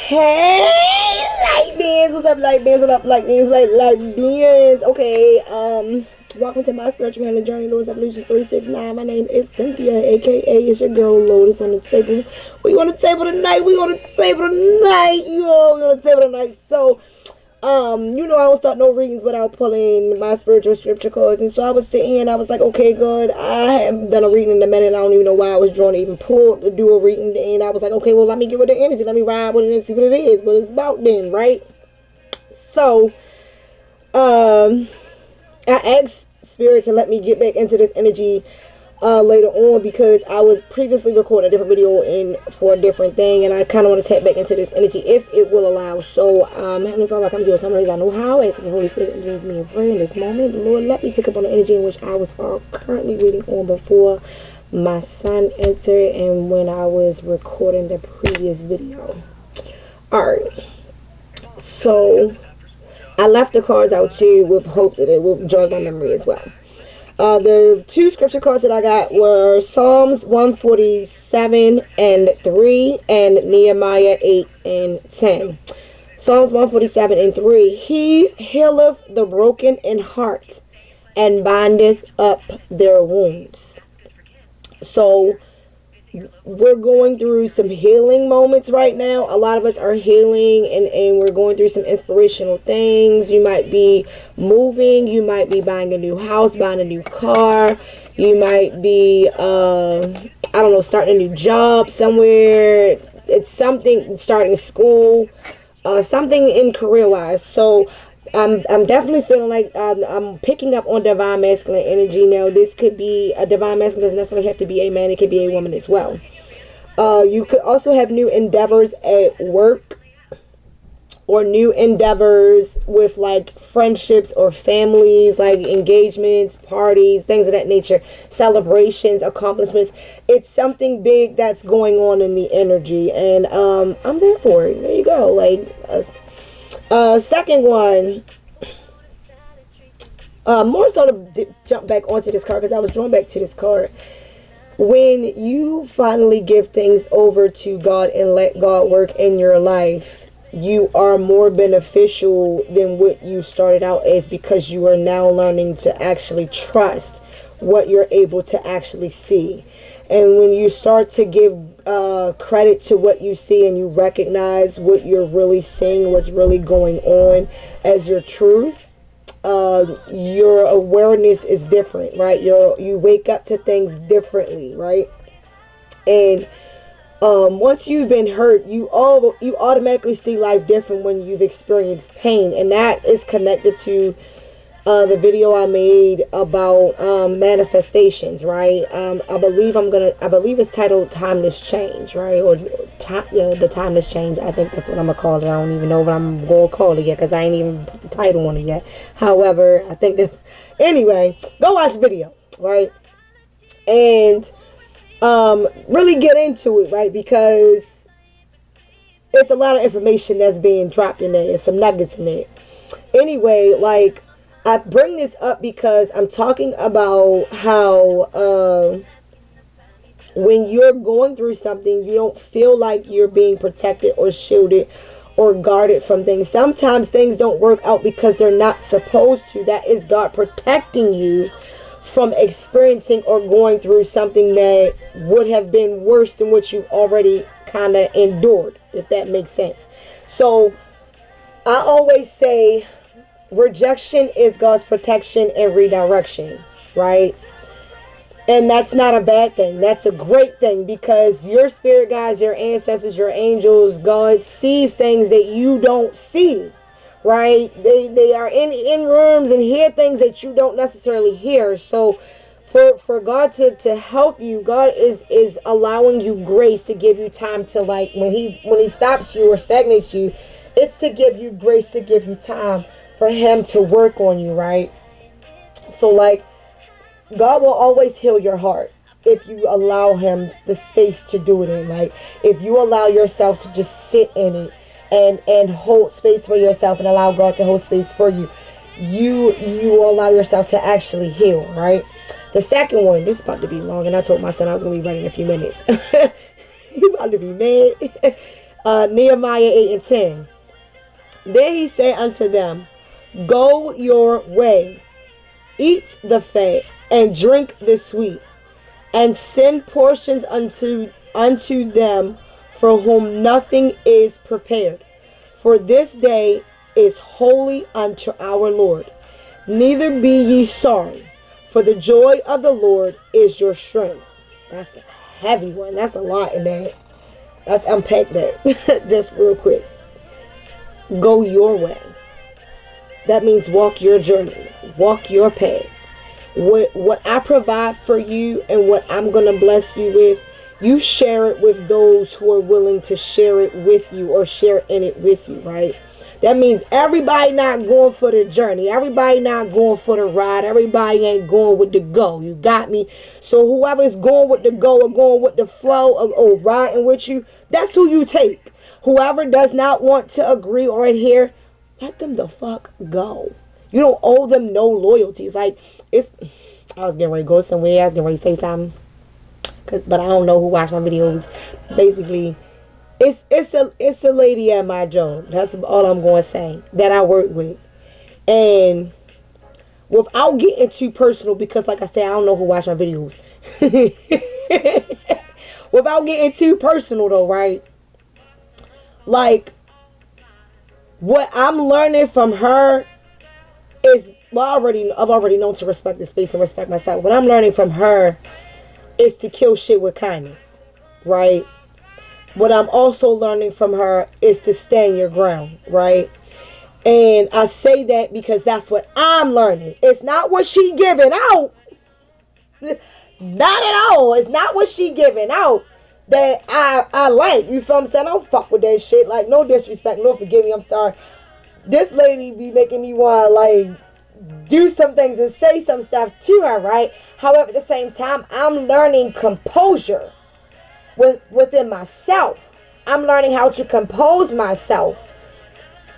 Hey, light beings, what's up, light beings? What up, light beings? Light beings. Okay, welcome to my spiritual healing journey, Lotus Evolution 369. My name is Cynthia, aka it's your girl Lotus on the table. We on the table tonight. We on the table tonight, yo. We on the table tonight. So, you know, I don't start no readings without pulling my spiritual scripture cards. And so I was sitting here and I was like, okay, good. I haven't done a reading in a minute. I don't even know why I was drawn to even pull to do a reading. And I was like, okay, well, let me get with the energy. Let me ride with it and see what it is. What it's about then, right? So, I asked Spirit to let me get back into this energy later on, because I was previously recording a different video for a different thing, and I kind of want to tap back into this energy if it will allow. So Heavenly Father, I come to you with some reason I know how. I ask the Holy Spirit to give me a prayer in this moment. Lord, let me pick up on the energy in which I was currently reading on before my son entered and when I was recording the previous video. Alright, so I left the cards out too with hopes that it will jog my memory as well. The two scripture cards that I got were Psalms 147 and 3 and Nehemiah 8 and 10. Psalms 147 and 3. He healeth the broken in heart and bindeth up their wounds. So we're going through some healing moments right now. A lot of us are healing and we're going through some inspirational things. You might be moving. You might be buying a new house, buying a new car. You might be, I don't know, starting a new job somewhere. It's something, starting school, something in career-wise. So I'm definitely feeling like I'm picking up on divine masculine energy. Now, this could be a divine masculine, doesn't necessarily have to be a man. It could be a woman as well. You could also have new endeavors at work or new endeavors with like friendships or families, like engagements, parties, things of that nature, celebrations, accomplishments. It's something big that's going on in the energy, and I'm there for it. There you go. Like second one, more so to jump back onto this card, because I was drawn back to this card. When you finally give things over to God and let God work in your life, you are more beneficial than what you started out as, because you are now learning to actually trust what you're able to actually see. And when you start to give credit to what you see and you recognize what you're really seeing, what's really going on as your truth, your awareness is different, right? You wake up to things differently, right? And once you've been hurt, you automatically see life different when you've experienced pain, and that is connected to the video I made about manifestations, right? I believe it's titled Timeless Change, right? Or the Timeless Change. I think that's what I'm gonna call it. I don't even know what I'm gonna call it yet, because I ain't even put the title on it yet. However, I think this, anyway, go watch the video, right? And really get into it, right? Because it's a lot of information that's being dropped in there. There's some nuggets in it. Anyway, like, I bring this up because I'm talking about how when you're going through something, you don't feel like you're being protected or shielded or guarded from things. Sometimes things don't work out because they're not supposed to. That is God protecting you from experiencing or going through something that would have been worse than what you've already kind of endured, if that makes sense. So I always say rejection is God's protection and redirection, right? And that's not a bad thing. That's a great thing, because your spirit guides, your ancestors, your angels, God sees things that you don't see, right? They are in rooms and hear things that you don't necessarily hear. So for God to help you, God is allowing you grace, to give you time to, like, when he stops you or stagnates you, it's to give you grace, to give you time for him to work on you, right? So, like, God will always heal your heart if you allow him the space to do it in. Like, if you allow yourself to just sit in it and hold space for yourself and allow God to hold space for you, you will allow yourself to actually heal, right? The second one, this is about to be long, and I told my son I was going to be running in a few minutes. He about to be mad. Nehemiah 8 and 10. Then he said unto them, go your way, eat the fat, and drink the sweet, and send portions unto them for whom nothing is prepared. For this day is holy unto our Lord. Neither be ye sorry, for the joy of the Lord is your strength. That's a heavy one. That's a lot in that. Let's unpack that just real quick. Go your way. That means walk your journey. Walk your path. What I provide for you and what I'm going to bless you with, you share it with those who are willing to share it with you or share in it with you, right? That means everybody not going for the journey. Everybody not going for the ride. Everybody ain't going with the go. You got me? So whoever's going with the go or going with the flow or riding with you, that's who you take. Whoever does not want to agree or adhere, let them the fuck go. You don't owe them no loyalties. Like, I was getting ready to go somewhere. I was getting ready to say something. But I don't know who watched my videos. Basically, it's a lady at my job. That's all I'm going to say. That I work with. And without getting too personal, because like I said, I don't know who watched my videos. Without getting too personal though, right? Like, what I'm learning from her is, well, I've already known to respect the space and respect myself. What I'm learning from her is to kill shit with kindness, right? What I'm also learning from her is to stand your ground, right? And I say that because that's what I'm learning. It's not what she giving out. Not at all. It's not what she giving out that I like. You feel what I'm saying? I don't fuck with that shit. Like, no disrespect, no forgive me, I'm sorry. This lady be making me want to, like, do some things and say some stuff to her, right? However, at the same time, I'm learning composure within myself. I'm learning how to compose myself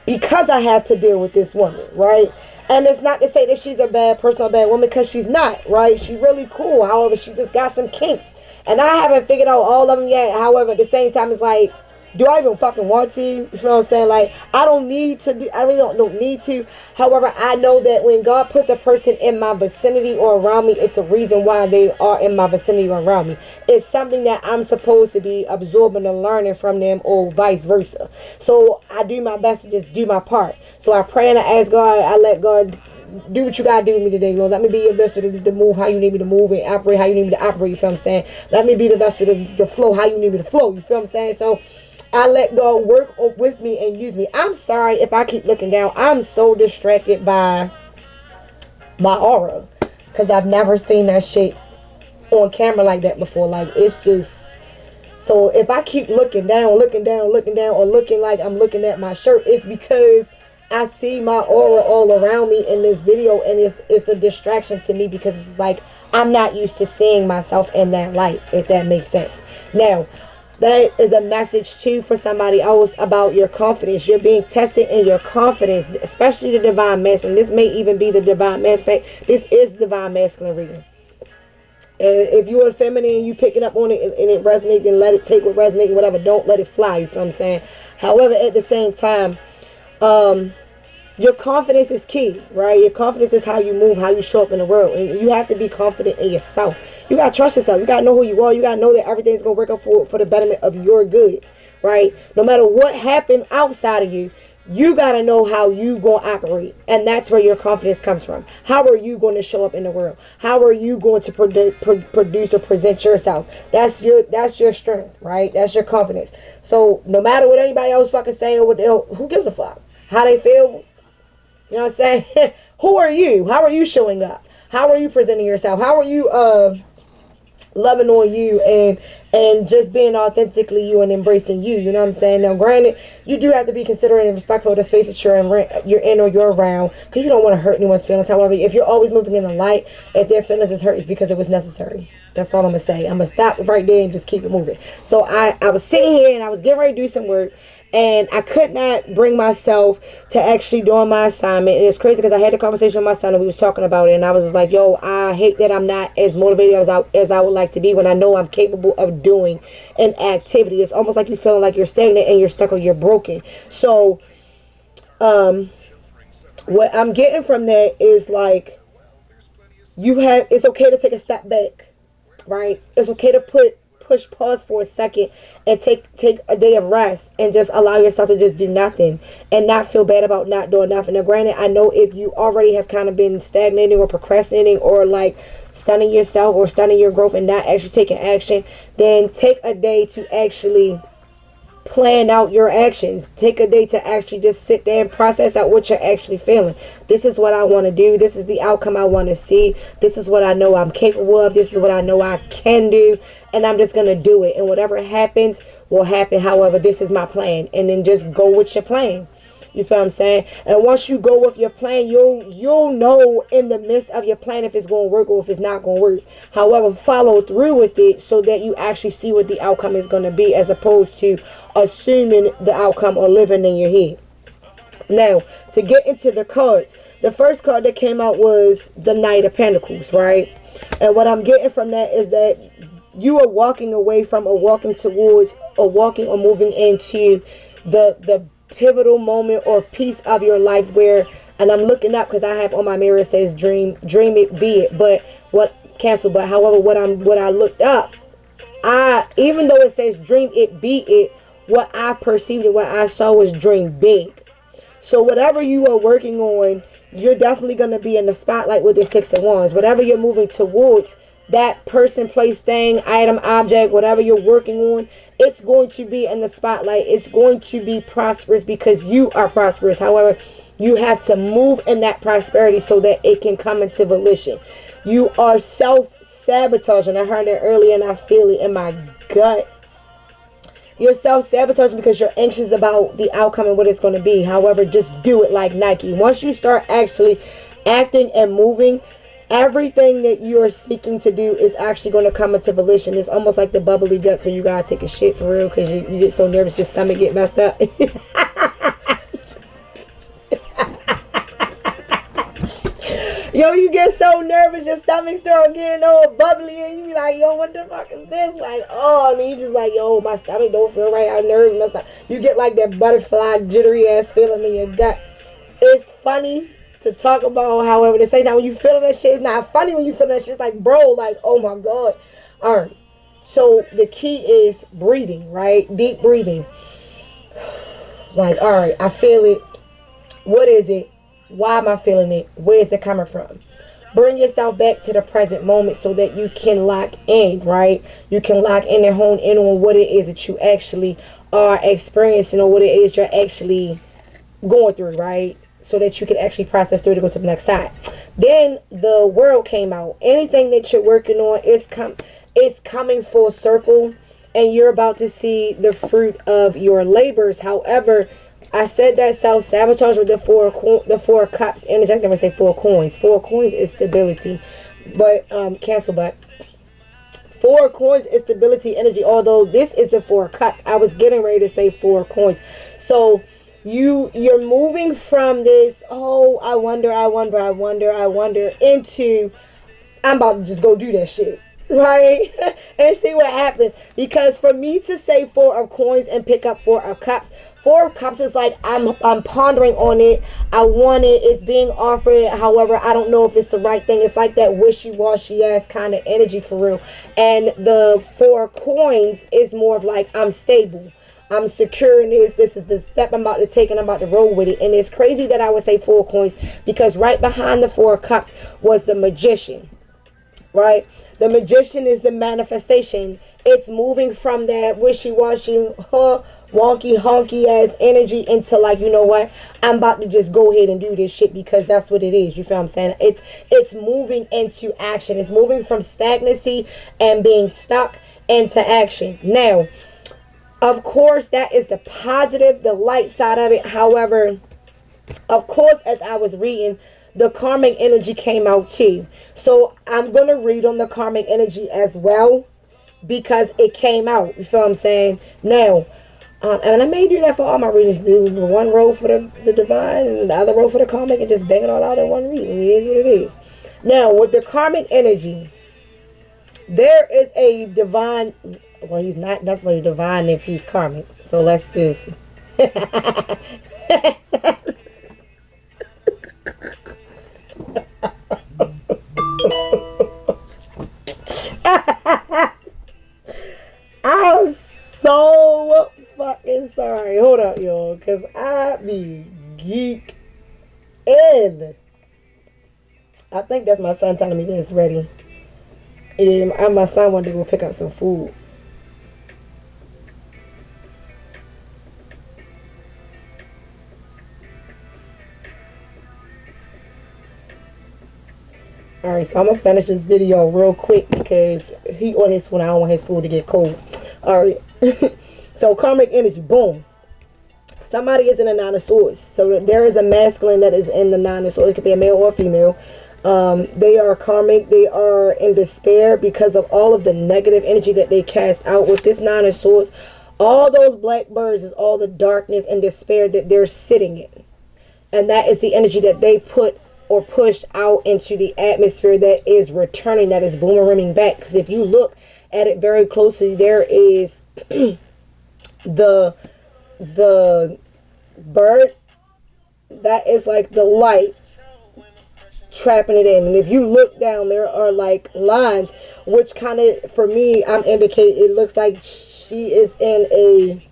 because I have to deal with this woman, right? And it's not to say that she's a bad person or a bad woman, because she's not, right? She's really cool. However, she just got some kinks. And I haven't figured out all of them yet. However, at the same time, it's like, do I even fucking want to? You feel what I'm saying? Like, I don't need to do, I really don't need to. However, I know that when God puts a person in my vicinity or around me, it's a reason why they are in my vicinity or around me. It's something that I'm supposed to be absorbing and learning from them, or vice versa. So I do my best to just do my part. So I pray and I ask God, I let God do what you gotta do with me today, Lord. Let me be your vessel to move how you need me to move and operate how you need me to operate. You feel what I'm saying? Let me be the vessel to flow how you need me to flow. You feel what I'm saying? So I let God work with me and use me. I'm sorry if I keep looking down. I'm so distracted by my aura, because I've never seen that shit on camera like that before. Like, it's just, so if I keep looking down, or looking like I'm looking at my shirt, it's because I see my aura all around me in this video, and it's a distraction to me, because it's like I'm not used to seeing myself in that light, if that makes sense. Now, that is a message too for somebody else about your confidence. You're being tested in your confidence, especially the divine masculine. This may even be the divine masculine. This is divine masculine reading. And if you're a feminine, you picking up on it and it resonates, then let it take what resonates, whatever. Don't let it fly. You feel what I'm saying? However, at the same time, your confidence is key, right? Your confidence is how you move, how you show up in the world. And you have to be confident in yourself. You got to trust yourself. You got to know who you are. You got to know that everything's going to work out for the betterment of your good, right? No matter what happened outside of you, you got to know how you going to operate. And that's where your confidence comes from. How are you going to show up in the world? How are you going to produce or present yourself? That's your strength, right? That's your confidence. So no matter what anybody else fucking say or who gives a fuck? How they feel? You know what I'm saying? Who are you? How are you showing up? How are you presenting yourself? How are you loving on you and just being authentically you and embracing you? You know what I'm saying? Now, granted, you do have to be considerate and respectful of the space that you're in or you're around, because you don't want to hurt anyone's feelings. However, if you're always moving in the light, if their feelings is hurt, it's because it was necessary. That's all I'm going to say. I'm going to stop right there and just keep it moving. So I was sitting here and I was getting ready to do some work. And I could not bring myself to actually doing my assignment. And it's crazy because I had a conversation with my son and we was talking about it. And I was just like, yo, I hate that I'm not as motivated as I would like to be when I know I'm capable of doing an activity. It's almost like you're feeling like you're stagnant and you're stuck or you're broken. So what I'm getting from that is like, it's okay to take a step back, right? It's okay to push pause for a second and take a day of rest and just allow yourself to just do nothing and not feel bad about not doing nothing. Now granted, I know if you already have kind of been stagnating or procrastinating or like stunning yourself or stunning your growth and not actually taking action, then take a day to actually plan out your actions. Take a day to actually just sit there and process out what you're actually feeling. This is what I want to do. This is the outcome I want to see. This is what I know I'm capable of. This is what I know I can do. And I'm just going to do it. And whatever happens will happen. However, this is my plan. And then just go with your plan. You feel what I'm saying? And once you go with your plan, you'll know in the midst of your plan if it's going to work or if it's not going to work. However, follow through with it so that you actually see what the outcome is going to be, as opposed to assuming the outcome or living in your head. Now, to get into the cards, the first card that came out was the Knight of Pentacles, right? And what I'm getting from that is that you are walking away from or walking towards or walking or moving into the pivotal moment or piece of your life where, and I'm looking up because I have on my mirror, it says dream it, be it, but what cancel, but however, what I looked up, even though it says dream it, be it, what I perceived and what I saw was dream big. So whatever you are working on, you're definitely going to be in the spotlight with the Six of Wands. Whatever you're moving towards, that person, place, thing, item, object, whatever you're working on, it's going to be in the spotlight. It's going to be prosperous because you are prosperous. However, you have to move in that prosperity so that it can come into volition. You are self-sabotaging. I heard it earlier and I feel it in my gut. You're self-sabotaging because you're anxious about the outcome and what it's going to be. However, just do it like Nike. Once you start actually acting and moving, everything that you are seeking to do is actually going to come into volition. It's almost like the bubbly guts when you gotta take a shit for real because you get so nervous your stomach get messed up. Yo, you get so nervous your stomach start getting all bubbly and you be like, yo, what the fuck is this? Like, oh, and then you just like, yo, my stomach don't feel right. I'm nervous. You get like that butterfly jittery ass feeling in your gut. It's funny to talk about, however, at the same time, when you feeling that shit, it's not funny when you feeling that shit. It's like, bro, like, oh my God. All right. So the key is breathing, right? Deep breathing. Like, all right, I feel it. What is it? Why am I feeling it? Where is it coming from? Bring yourself back to the present moment so that you can lock in, right? You can lock in and hone in on what it is that you actually are experiencing or what it is you're actually going through, right? So that you can actually process through to go to the next side. Then the World came out. Anything that you're working on is coming full circle, and you're about to see the fruit of your labors. However, I said that self-sabotage with the four cups energy. I can never say 4 coins. 4 coins is stability, but cancel. But 4 coins is stability energy. Although this is the 4 cups, I was getting ready to say 4 coins. So you're moving from this, oh, I wonder, into I'm about to just go do that shit, right? And see what happens. Because for me to say 4 of coins and pick up 4 of cups, 4 of cups is like I'm pondering on it. I want it. It's being offered. However, I don't know if it's the right thing. It's like that wishy-washy ass kind of energy for real. And the 4 coins is more of like I'm stable. I'm secure in this. This is the step I'm about to take and I'm about to roll with it. And it's crazy that I would say 4 coins because right behind the 4 cups was the Magician, right? The Magician is the manifestation. It's moving from that wishy-washy, wonky, honky ass energy into like, you know what? I'm about to just go ahead and do this shit because that's what it is. You feel what I'm saying? It's moving into action. It's moving from stagnancy and being stuck into action. Now, of course, that is the positive, the light side of it. However, of course, as I was reading, the karmic energy came out too. So I'm going to read on the karmic energy as well because it came out. You feel what I'm saying? Now, And I may do that for all my readings. Do one row for the divine and the other row for the karmic, and just bang it all out in one reading. It is what it is. Now, with the karmic energy, there is a divine. Well, he's not necessarily divine if he's karmic. So let's just. I'm so fucking sorry. Hold up, y'all, because I be geek in. I think that's my son telling me that it's ready. And my son wanted to go pick up some food. Alright, so I'm going to finish this video real quick because he ordered his food. I don't want his food to get cold. Alright. So, karmic energy. Boom. Somebody is in a Nine of Swords. So, there is a masculine that is in the Nine of Swords. It could be a male or a female. They are karmic. They are in despair because of all of the negative energy that they cast out with this Nine of Swords. All those black birds is all the darkness and despair that they're sitting in. And that is the energy that they put or pushed out into the atmosphere that is returning, that is boomeranging back. Because if you look at it very closely, there is the bird that is like the light trapping it in. And if you look down, there are like lines, which kind of, for me, I'm indicating it looks like she is in a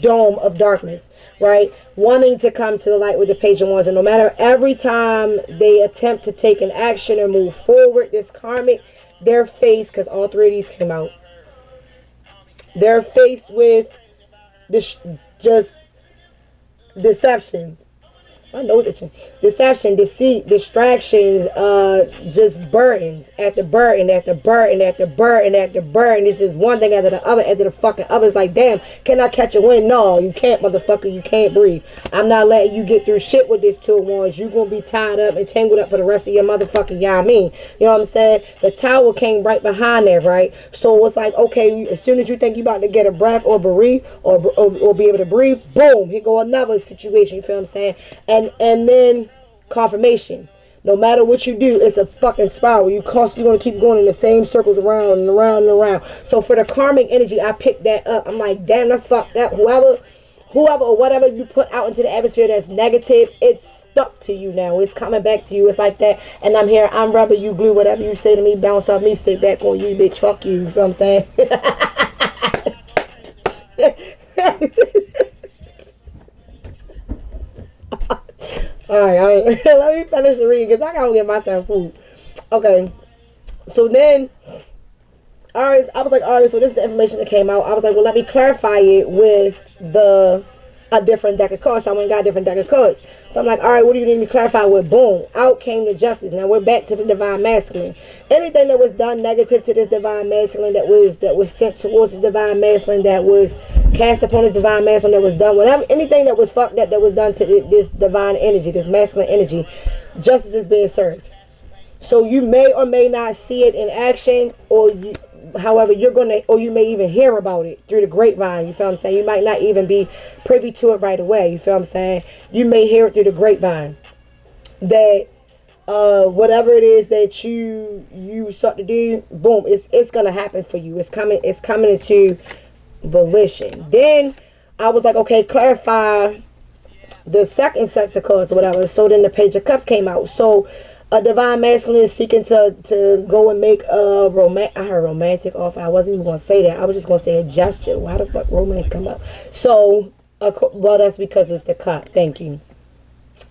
dome of darkness, right? Wanting to come to the light with the Page of Wands. And no matter, every time they attempt to take an action or move forward, this karmic, they're faced, because all three of these came out, they're faced with this just deception. My nose itching. Deception, deceit, distractions, just burdens after burden after burden after burden after burden. It's just one thing after the fucking other. It's like, damn, can I catch a wind? No, you can't, motherfucker. You can't breathe. I'm not letting you get through shit with this Two of Wands. You're going to be tied up and tangled up for the rest of your motherfucking, yeah, I mean. You know what I'm saying? The Tower came right behind there, right? So it's like, okay, as soon as you think you about to get a breath or breathe or be able to breathe, boom, here go another situation. You feel what I'm saying? And then confirmation. No matter what you do, it's a fucking spiral. You're going to keep going in the same circles around and around and around. So for the karmic energy, I picked that up. I'm like, damn, that's fucked up. Whoever or whatever you put out into the atmosphere that's negative, it's stuck to you now. It's coming back to you. It's like that. And I'm here. I'm rubber, you glue. Whatever you say to me, bounce off me, stay back on you, bitch. Fuck you. You know what I'm saying? Alright, let me finish the reading because I gotta get myself food. Okay, so then, alright, I was like, alright, so this is the information that came out. I was like, well, let me clarify it with a different deck of cards. So I went and got a different deck of cards. So I'm like, alright, what do you need me to clarify with? Boom, out came the Justice. Now we're back to the Divine Masculine. Anything that was done negative to this Divine Masculine, that was sent towards the Divine Masculine, that was cast upon this Divine Masculine, that was done, whatever, anything that was fucked up, that was done to this divine energy, this masculine energy, justice is being served. So you may or may not see it in action, or however, you're gonna, or you may even hear about it through the grapevine. You feel what I'm saying? You might not even be privy to it right away. You feel what I'm saying? You may hear it through the grapevine that whatever it is that you sought to do, boom, it's gonna happen for you. It's coming into volition. Then I was like, okay, clarify the second set of cards or whatever. So then the Page of Cups came out. So a Divine Masculine is seeking to go and make a romantic offer. I wasn't even going to say that. I was just going to say a gesture. Why the fuck romance come up? So, well, that's because it's the cup. Thank you.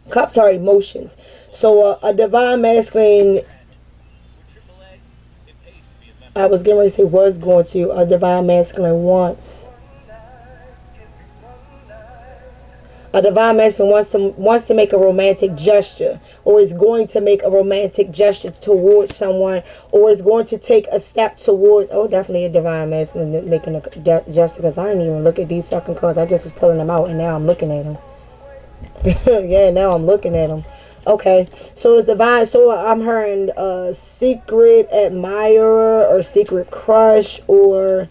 Cups are emotions. So a Divine Masculine, I was getting ready to say was going to, a Divine Masculine wants. A Divine Masculine wants to make a romantic gesture, or is going to make a romantic gesture towards someone, or is going to take a step towards, oh, definitely a Divine Masculine making a gesture, because I didn't even look at these fucking cards. I just was pulling them out, and now I'm looking at them. Yeah, now I'm looking at them. Okay, so it's divine. So I'm hearing a secret admirer or secret crush, or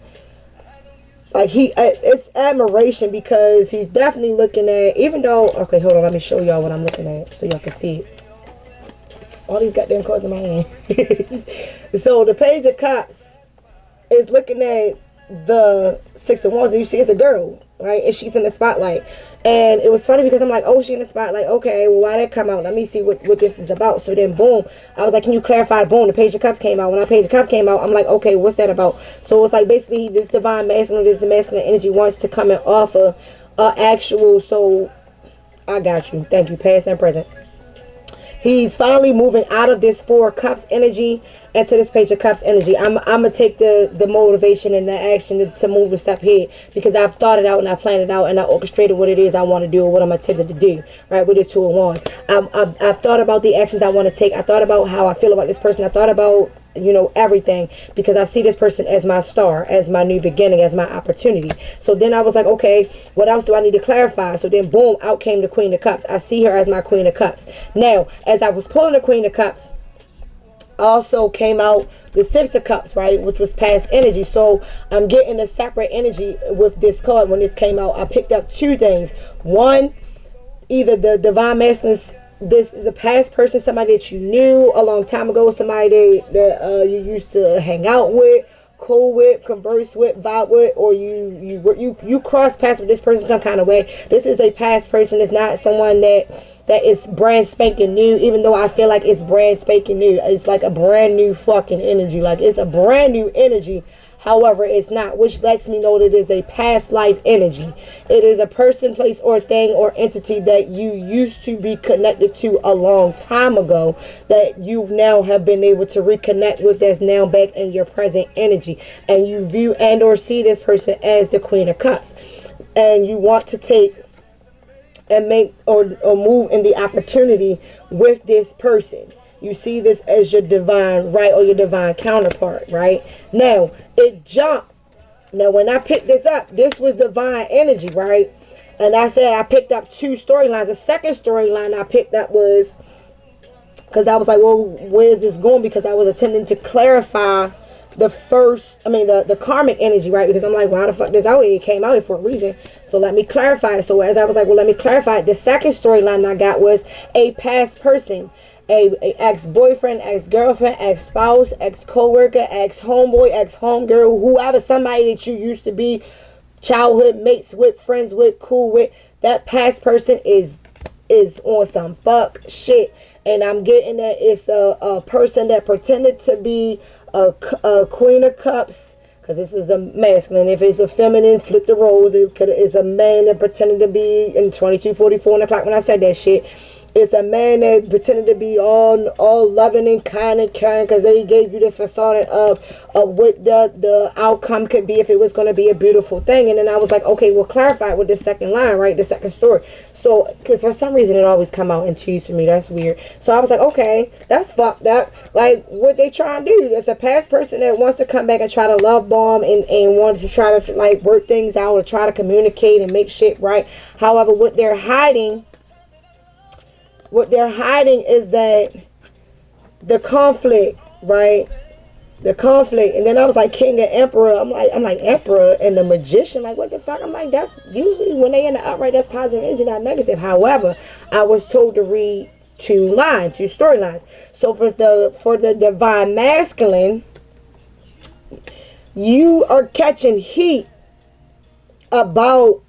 Like it's admiration, because he's definitely looking at, even though, okay, hold on, let me show y'all what I'm looking at so y'all can see it. All these goddamn cards in my hand. So the Page of Cups is looking at the Six of Wands, and you see it's a girl, right? And she's in the spotlight. And it was funny because I'm like, oh, she in the spotlight. Okay, well, why that come out? Let me see what this is about. So then, boom, I was like, can you clarify? Boom, the Page of Cups came out. When the Page of Cups came out, I'm like, okay, what's that about? So it's like, basically, this divine masculine, this the masculine energy wants to come and offer actual. So I got you. Thank you, past and present. He's finally moving out of this Four of Cups energy into this Page of Cups energy. I'm going to take the motivation and the action to move a step ahead, because I've thought it out and I planned it out and I orchestrated what it is I want to do, or what I'm attempting to do, right, with the Two of Wands. I've thought about the actions I want to take. I thought about how I feel about this person. I thought about, you know, everything, because I see this person as my star, as my new beginning, as my opportunity. So then I was like, okay, what else do I need to clarify? So then, boom, out came the Queen of Cups. I see her as my Queen of Cups. Now, as I was pulling the Queen of Cups, also came out the Six of Cups, right, which was past energy. So I'm getting a separate energy with this card. When this came out, I picked up two things. One, either the divine masculine, this is a past person, somebody that you knew a long time ago, somebody that you used to hang out with, cool with, converse with, vibe with, or you cross paths with this person some kind of way. This is a past person. It's not someone that is brand spanking new, even though I feel like it's brand spanking new. It's like a brand new fucking energy. Like, it's a brand new energy. However, it's not, which lets me know that it is a past life energy. It is a person, place, or thing or entity that you used to be connected to a long time ago, that you now have been able to reconnect with, that's now back in your present energy. And you view and or see this person as the Queen of Cups. And you want to take and make or move in the opportunity with this person. You see this as your divine right, or your divine counterpart, right? Now, it jumped. Now, when I picked this up, this was divine energy, right? And I said I picked up two storylines. The second storyline I picked up was, because I was like, well, where is this going? Because I was attempting to clarify the karmic energy, right? Because I'm like, why the fuck this out here? It came out here for a reason. So let me clarify it. So as I was like, well, let me clarify it. The second storyline I got was a past person. A ex-boyfriend, ex-girlfriend, ex-spouse, ex-co-worker, ex-homeboy, ex-homegirl, whoever, somebody that you used to be childhood mates with, friends with, cool with. That past person is on some fuck shit. And I'm getting that it's a person that pretended to be a Queen of Cups, because this is the masculine. If it's a feminine, flip the roles. It's a man that pretended to be in 22:44 on the clock when I said that shit. It's a man that pretended to be all loving and kind and caring, because they gave you this facade of what the outcome could be if it was going to be a beautiful thing. And then I was like, okay, we'll clarify it with the second line, right? The second story. So, because for some reason it always come out in twos for me. That's weird. So I was like, okay, that's fucked up. Like, what they trying to do? There's a past person that wants to come back and try to love bomb and want to try to like work things out or try to communicate and make shit right. However, what they're hiding is that the conflict, right? The conflict. And then I was like, King and Emperor. I'm like Emperor and the Magician. Like, what the fuck? I'm like, that's usually when they in the upright, that's positive energy, not negative. However, I was told to read two storylines. So for the divine masculine, you are catching heat about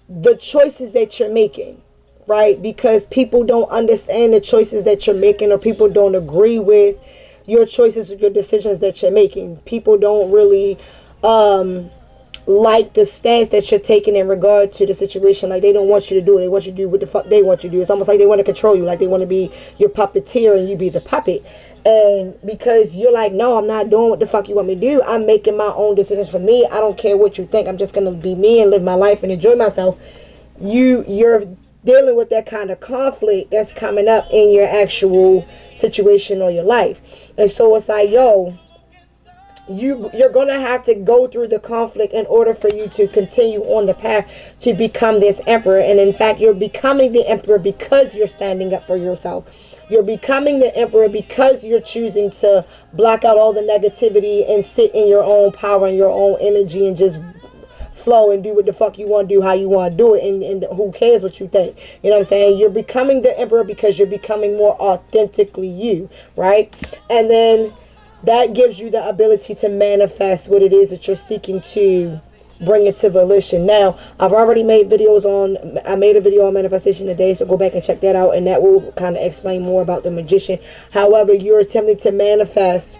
the choices that you're making. Right? Because people don't understand the choices that you're making, or people don't agree with your choices or your decisions that you're making. People don't really like the stance that you're taking in regard to the situation. Like, they don't want you to do it. They want you to do what the fuck they want you to do. It's almost like they want to control you. Like, they want to be your puppeteer and you be the puppet. And because you're like, no, I'm not doing what the fuck you want me to do. I'm making my own decisions for me. I don't care what you think. I'm just going to be me and live my life and enjoy myself. You're dealing with that kind of conflict that's coming up in your actual situation or your life. And so it's like, yo, you're gonna have to go through the conflict in order for you to continue on the path to become this emperor. And in fact, you're becoming the emperor because you're standing up for yourself. You're becoming the emperor because you're choosing to block out all the negativity and sit in your own power and your own energy and just flow and do what the fuck you want to do, how you want to do it, and who cares what you think. You know what I'm saying? You're becoming the emperor because you're becoming more authentically you, right? And then that gives you the ability to manifest what it is that you're seeking to bring it to volition. Now, I've already made videos on, I made a video on manifestation today, so go back and check that out, and that will kind of explain more about the magician. However, you're attempting to manifest,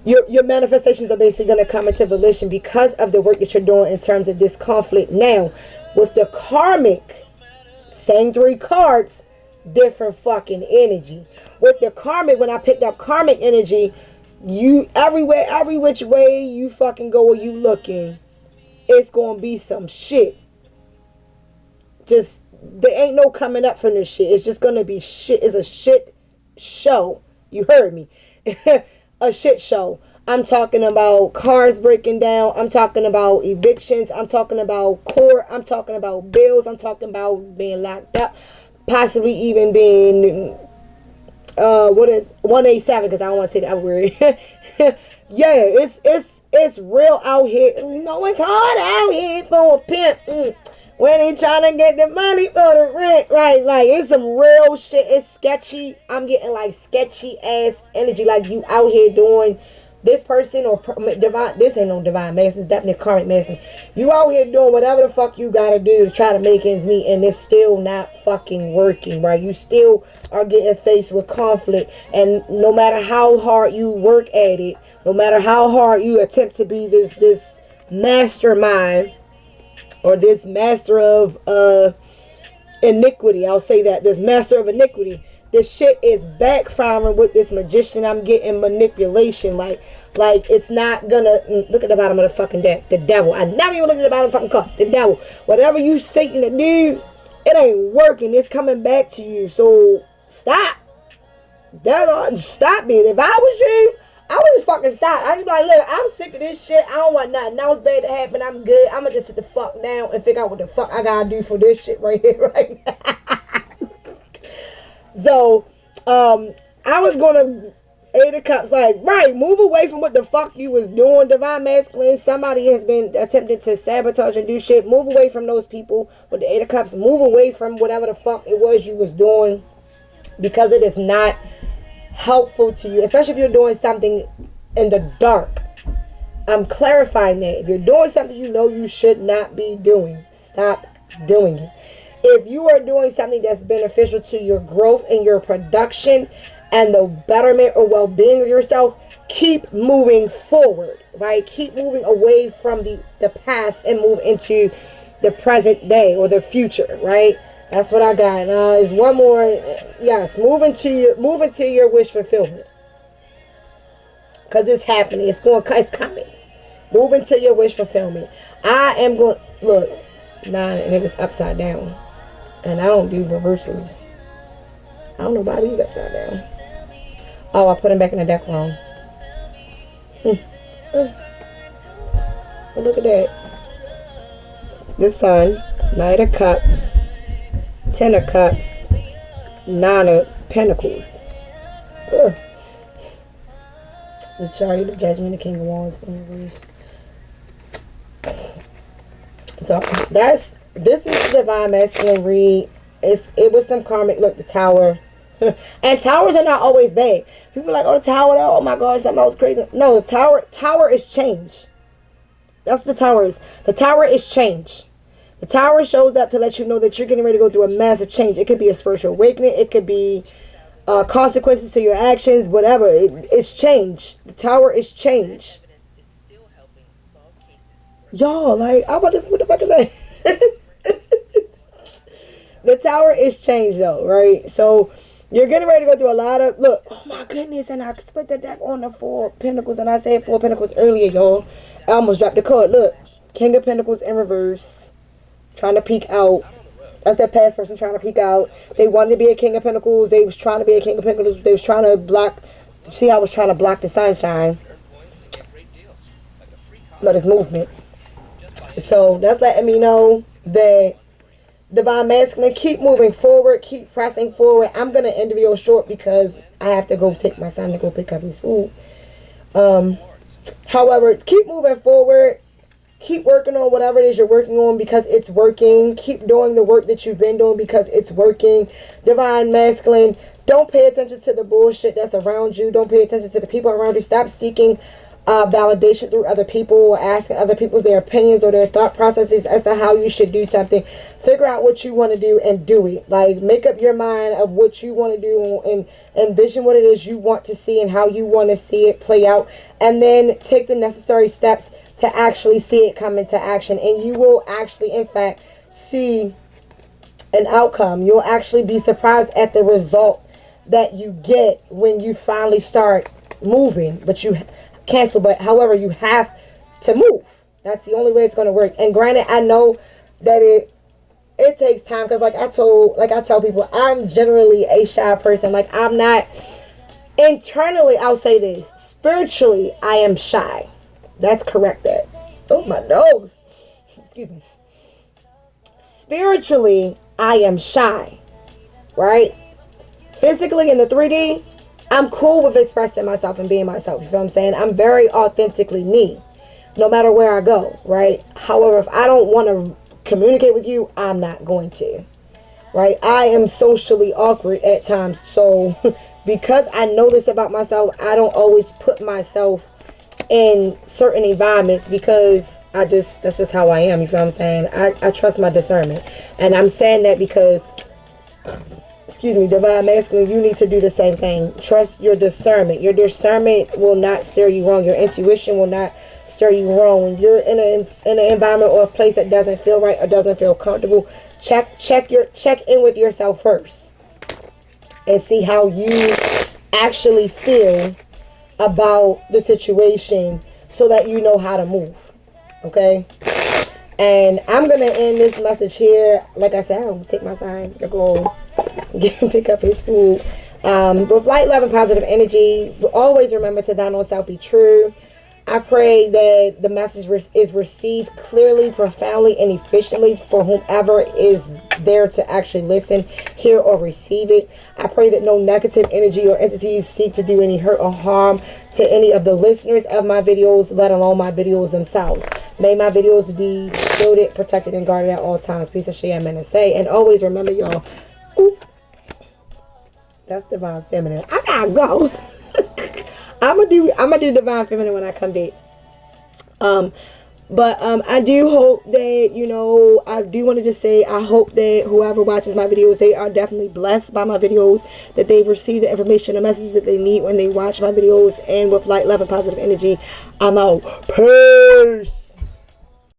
your manifestations are basically going to come into volition because of the work that you're doing in terms of this conflict. Now, with the karmic, same 3 cards, different fucking energy. With the karmic, when I picked up karmic energy, you everywhere, every which way you fucking go or you looking, it's gonna be some shit. Just, there ain't no coming up from this shit. It's just gonna be shit. It's a shit show. You heard me. A shit show. I'm talking about cars breaking down. I'm talking about evictions. I'm talking about court. I'm talking about bills. I'm talking about being locked up. Possibly even being, what is 187, because I don't want to say that word. Yeah, it's real out here. You know, it's hard out here for a pimp. When he trying to get the money for the rent, right? Like, it's some real shit. It's sketchy. I'm getting like sketchy ass energy, like you out here doing this person or divine. This ain't no divine masculine. It's definitely karmic masculine. You out here doing whatever the fuck you gotta do to try to make ends meet, and it's still not fucking working, right? You still are getting faced with conflict, and no matter how hard you work at it, no matter how hard you attempt to be this mastermind, or this master of iniquity, I'll say that, this master of iniquity, this shit is backfiring with this magician. I'm getting manipulation. Like it's not gonna, look at the bottom of the fucking deck. The devil. I never even looked at the bottom of the fucking cup. The devil. Whatever you Satan to do, it ain't working. It's coming back to you. So stop. Stop it. If I was you, I would just fucking stop. I just be like, look, I'm sick of this shit. I don't want nothing else bad to happen. I'm good. I'm gonna just sit the fuck down and figure out what the fuck I gotta do for this shit right here, right now. So, I was gonna, 8 of Cups, like, right, move away from what the fuck you was doing, divine masculine. Somebody has been attempting to sabotage and do shit. Move away from those people with the 8 of Cups. Move away from whatever the fuck it was you was doing, because it is not helpful to you, especially if you're doing something in the dark. I'm clarifying that. If you're doing something you know you should not be doing, stop doing it. If you are doing something that's beneficial to your growth and your production and the betterment or well-being of yourself, keep moving forward, right? Keep moving away from the past and move into the present day or the future, right? That's what I got. Is one more. Yes, move into your wish fulfillment, because it's happening. It's coming. Move into your wish fulfillment. I am going. Look, 9, and it was upside down, and I don't do reversals. I don't know why these upside down. Oh, I put them back in the deck wrong. But look at that. The Sun, Knight of Cups, 10 of Cups, 9 of Pentacles. Ugh. The Chariot, the Judgment, the King of Wands in reverse. So this is divine masculine read. It was some karmic. Look, the Tower. And towers are not always bad. People are like, oh, the tower, oh my God, something else crazy. No, the tower is change. That's what the tower is. The tower is change. The tower shows up to let you know that you're getting ready to go through a massive change. It could be a spiritual awakening. It could be consequences to your actions, whatever. It's change. The tower is change. Y'all, like, I'm about to say, what the fuck is that? The tower is change, though, right? So you're getting ready to go through a lot of, look, oh my goodness, and I split the deck on the 4 of Pentacles, and I said 4 of Pentacles earlier, y'all. I almost dropped the card. Look, King of Pentacles in reverse, trying to peek out. That's that past person trying to peek out. They wanted to be a King of Pentacles. They was trying to be a King of Pentacles. They was trying to block, see how I was trying to block the sunshine. But it's movement. So that's letting me know that divine masculine, keep moving forward, keep pressing forward. I'm going to end the video short because I have to go take my son to go pick up his food. However, keep moving forward. Keep working on whatever it is you're working on because it's working. Keep doing the work that you've been doing because it's working. Divine Masculine, don't pay attention to the bullshit that's around you. Don't pay attention to the people around you. Stop seeking validation through other people or asking other people's their opinions or their thought processes as to how you should do something. Figure out what you want to do and do it. Like, make up your mind of what you want to do and envision what it is you want to see and how you want to see it play out, and then take the necessary steps to actually see it come into action. And you will actually, in fact, see an outcome. You'll actually be surprised at the result that you get when you finally start moving. But you cancel, but however, you have to move. That's the only way it's going to work. And granted, I know that it takes time, because like I tell people, I'm generally a shy person. Like, I'm not internally, I'll say this, spiritually I am shy. That's correct. That, oh, my nose, excuse me. Spiritually I am shy, right? Physically in the 3D, I'm cool with expressing myself and being myself. You feel what I'm saying? I'm very authentically me, no matter where I go, right? However, if I don't want to communicate with you, I'm not going to, right? I am socially awkward at times. So because I know this about myself, I don't always put myself in certain environments because that's just how I am. You feel what I'm saying? I trust my discernment. And I'm saying that because, excuse me, Divine Masculine, you need to do the same thing. Trust your discernment. Your discernment will not steer you wrong. Your intuition will not steer you wrong. When you're in an environment or a place that doesn't feel right or doesn't feel comfortable, check in with yourself first and see how you actually feel about the situation so that you know how to move. Okay? And I'm going to end this message here. Like I said, I'll take my sign to go pick up his food. With light, love, and positive energy, always remember to thine own self be true. I pray that the message is received clearly, profoundly, and efficiently for whomever is there to actually listen, hear, or receive it. I pray that no negative energy or entities seek to do any hurt or harm to any of the listeners of my videos, let alone my videos themselves. May my videos be shielded, protected, and guarded at all times. Peace and shame, and say. And always remember, y'all. That's Divine Feminine. I gotta go. I'm gonna do Divine Feminine when I come back. But I do hope that, you know, I do want to just say, I hope that whoever watches my videos, they are definitely blessed by my videos, that they've received the information, the messages that they need when they watch my videos. And with light, love, and positive energy, I'm out. Peace.